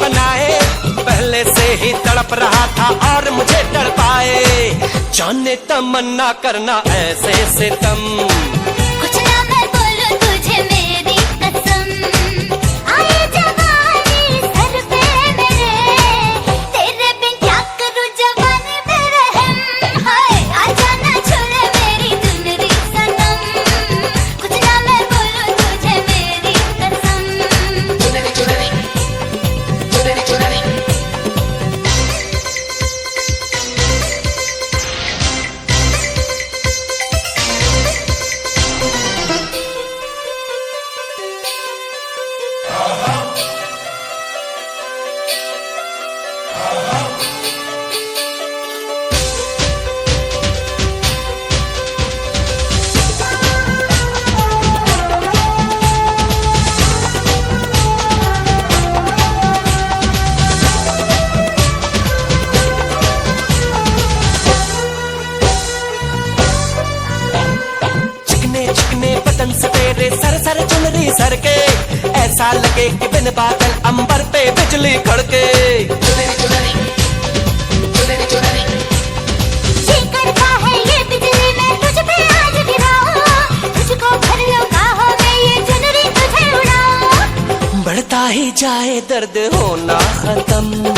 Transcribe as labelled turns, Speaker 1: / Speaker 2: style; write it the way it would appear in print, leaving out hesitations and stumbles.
Speaker 1: बनाए, पहले से ही तड़प रहा था और मुझे तड़पाए। जाने तमन्ना करना ऐसे सितम,
Speaker 2: कुछ ना मैं बोलूं तुझे मेरी कसम। आए जवानी सर पे मेरे, तेरे बिन क्या करूं जवानी में रहम। हाय आजा ना छोड़े मेरी चुनरी सनम, कुछ ना मैं बोलूं तुझे मेरी कसम।
Speaker 3: चुनरी चुनरी चुनरी चुनरी।
Speaker 1: बदन से तेरे सर सर चुनरी सर के, ऐसा लगे कि बिन बादल अंबर पे बिजली खड़के।
Speaker 3: चुनरी चुनरी चुनरी चुनरी।
Speaker 2: ये करता है ये बिजली मैं तुझ पे आज गिराऊं, तुझको भर लूं बाहों में ये चुनरी तुझे उड़ाऊं।
Speaker 1: बढ़ता ही जाए दर्द होना खत्म,